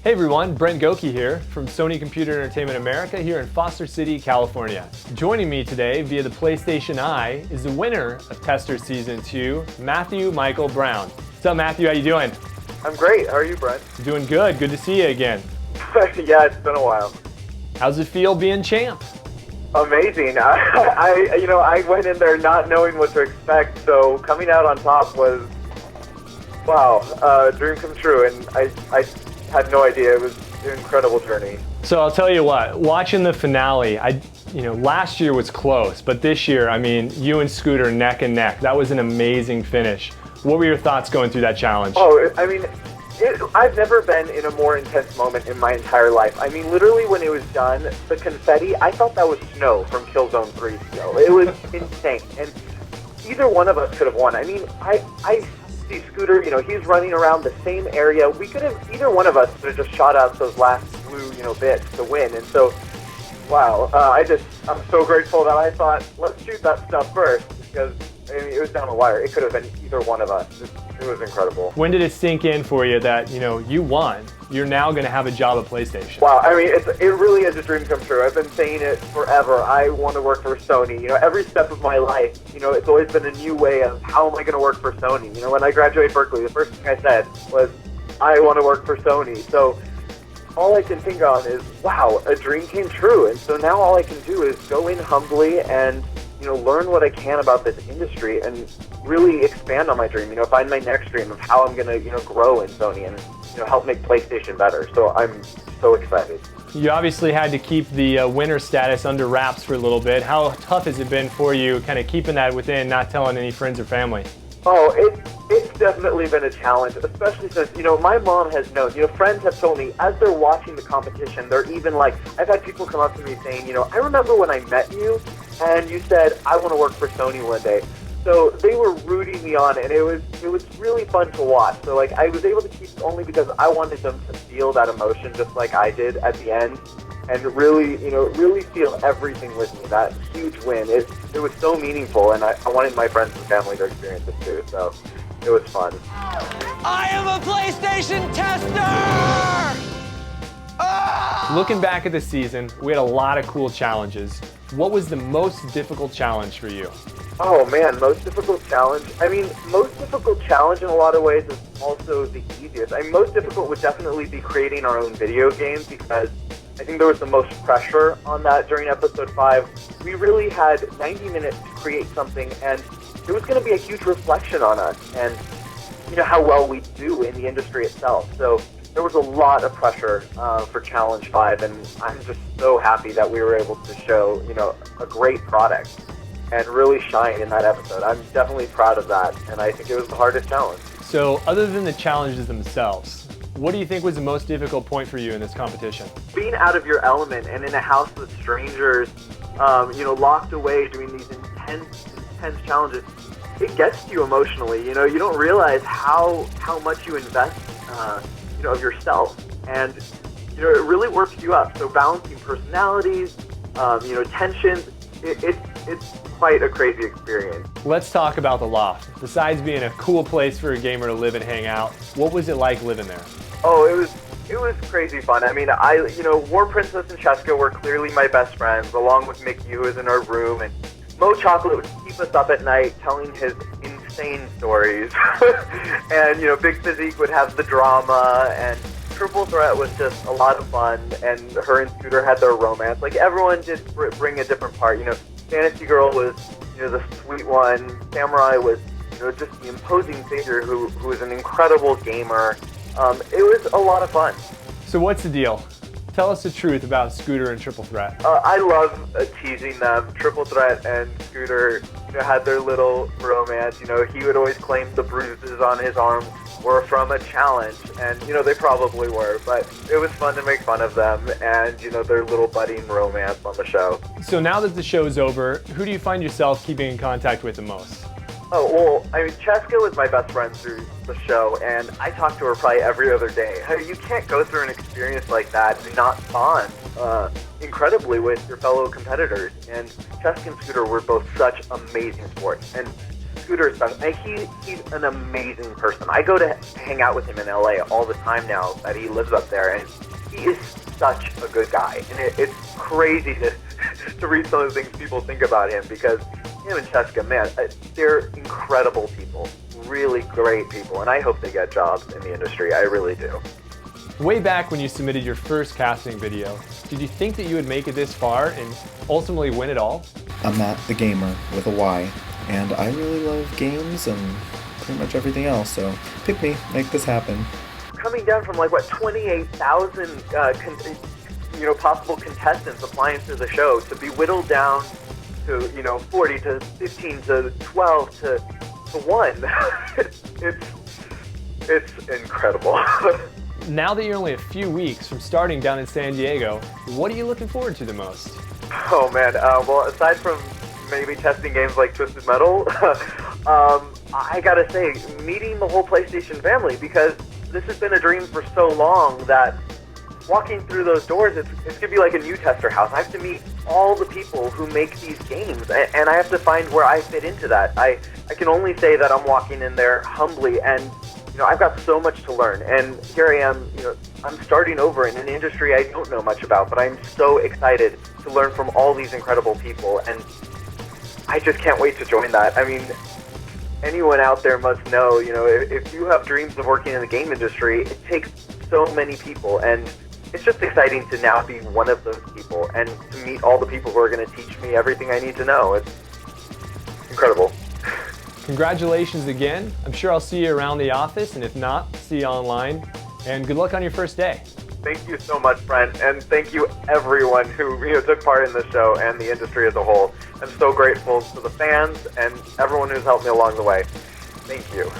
Hey everyone, Brent Gocke here from Sony Computer Entertainment America here in Foster City, California. Joining me today via the PlayStation Eye is the winner of Tester Season 2, Matthew Michael Brown. What's up, Matthew? How you doing? I'm great. How are you, Brent? Doing good. Good to see you again. Yeah, it's been a while. How's it feel being champ? Amazing. I went in there not knowing what to expect, so coming out on top was, wow, dream come true, and I had no idea. It was an incredible journey. So I'll tell you what, watching the finale, last year was close, but this year, I mean, you and Scooter neck and neck. That was an amazing finish. What were your thoughts going through that challenge? Oh, I mean, I've never been in a more intense moment in my entire life. I mean, literally when it was done, the confetti, I thought that was snow from Killzone 3 still. It was insane. And either one of us could have won. I mean, I see Scooter, he's running around the same area. We could have, either one of us could have just shot out those last blue, bits to win. And so, wow, I'm so grateful that I thought, let's shoot that stuff first, because it was down the wire. It could have been either one of us. It was incredible. When did it sink in for you that, you won? You're now going to have a job at PlayStation. Wow, I mean, it really is a dream come true. I've been saying it forever. I want to work for Sony. Every step of my life, it's always been a new way of how am I going to work for Sony? When I graduated Berkeley, the first thing I said was, I want to work for Sony. So all I can think on is, wow, a dream came true. And so now all I can do is go in humbly and learn what I can about this industry and really expand on my dream, find my next dream of how I'm going to, grow in Sony and, help make PlayStation better. So I'm so excited. You obviously had to keep the winner status under wraps for a little bit. How tough has it been for you kind of keeping that within, not telling any friends or family? Oh, it's definitely been a challenge, especially since, my mom has known, friends have told me as they're watching the competition, they're even like, I've had people come up to me saying, I remember when I met you and you said, I want to work for Sony one day. So they were rooting me on, and it was really fun to watch. So I was able to keep only because I wanted them to feel that emotion just like I did at the end, and really, really feel everything with me. That huge win, it was so meaningful, and I wanted my friends and family to experience it too. So it was fun. I am a PlayStation tester! Looking back at the season, we had a lot of cool challenges. What was the most difficult challenge for you? Oh man, most difficult challenge. I mean, most difficult challenge in a lot of ways is also the easiest. Most difficult would definitely be creating our own video games, because I think there was the most pressure on that during episode 5. We really had 90 minutes to create something, and it was going to be a huge reflection on us and how well we do in the industry itself. So there was a lot of pressure for Challenge 5, and I'm just so happy that we were able to show, a great product and really shine in that episode. I'm definitely proud of that, and I think it was the hardest challenge. So other than the challenges themselves, what do you think was the most difficult point for you in this competition? Being out of your element and in a house with strangers, locked away doing these intense challenges, it gets to you emotionally. You don't realize how much you invest, of yourself, and it really works you up. So balancing personalities, tensions, it's quite a crazy experience. Let's talk about the Loft. Besides being a cool place for a gamer to live and hang out, what was it like living there? Oh, it was crazy fun. I mean, War Princess and Cheska were clearly my best friends, along with Mickey, who was in our room, and Mo Chocolate would keep us up at night telling his insane stories. And, Big Physique would have the drama, and Triple Threat was just a lot of fun, and her and Scooter had their romance. Everyone did bring a different part. Fantasy Girl was, the sweet one. Samurai was, just the imposing figure who was an incredible gamer. It was a lot of fun. So what's the deal? Tell us the truth about Scooter and Triple Threat. I love teasing them. Triple Threat and Scooter had their little romance. He would always claim the bruises on his arm were from a challenge, and they probably were, but it was fun to make fun of them and their little budding romance on the show. So now that the show's over, who do you find yourself keeping in contact with the most? Oh, well, I mean, Cheska was my best friend through the show, and I talk to her probably every other day. You can't go through an experience like that and not bond incredibly with your fellow competitors. And Cheska and Scooter were both such amazing sports. And Scooter is special. And he's an amazing person. I go to hang out with him in LA all the time now that he lives up there, and he is such a good guy. And it's crazy to read some of the things people think about him, because him and Cheska, man, they're incredible people, really great people, and I hope they get jobs in the industry. I really do. Way back when you submitted your first casting video, did you think that you would make it this far and ultimately win it all? I'm Matt the Gamer with a Y, and I really love games and pretty much everything else, so pick me, make this happen. Coming down from 28,000 possible contestants applying to the show, to be whittled down to 40 to 15 to 12 to 1, it's incredible. Now that you're only a few weeks from starting down in San Diego, what are you looking forward to the most? Oh man, well, aside from maybe testing games like Twisted Metal, I gotta say, meeting the whole PlayStation family, because this has been a dream for so long that walking through those doors, it's gonna be like a new tester house. I have to meet all the people who make these games, and I have to find where I fit into that. I can only say that I'm walking in there humbly, and I've got so much to learn, and here I am, I'm starting over in an industry I don't know much about, but I'm so excited to learn from all these incredible people, and I just can't wait to join that. I mean, anyone out there must know, if you have dreams of working in the game industry, it takes so many people, and it's just exciting to now be one of those people, and to meet all the people who are going to teach me everything I need to know. It's incredible. Congratulations again. I'm sure I'll see you around the office, and if not, see you online. And good luck on your first day. Thank you so much, Brent, and thank you everyone who took part in the show and the industry as a whole. I'm so grateful to the fans and everyone who's helped me along the way. Thank you.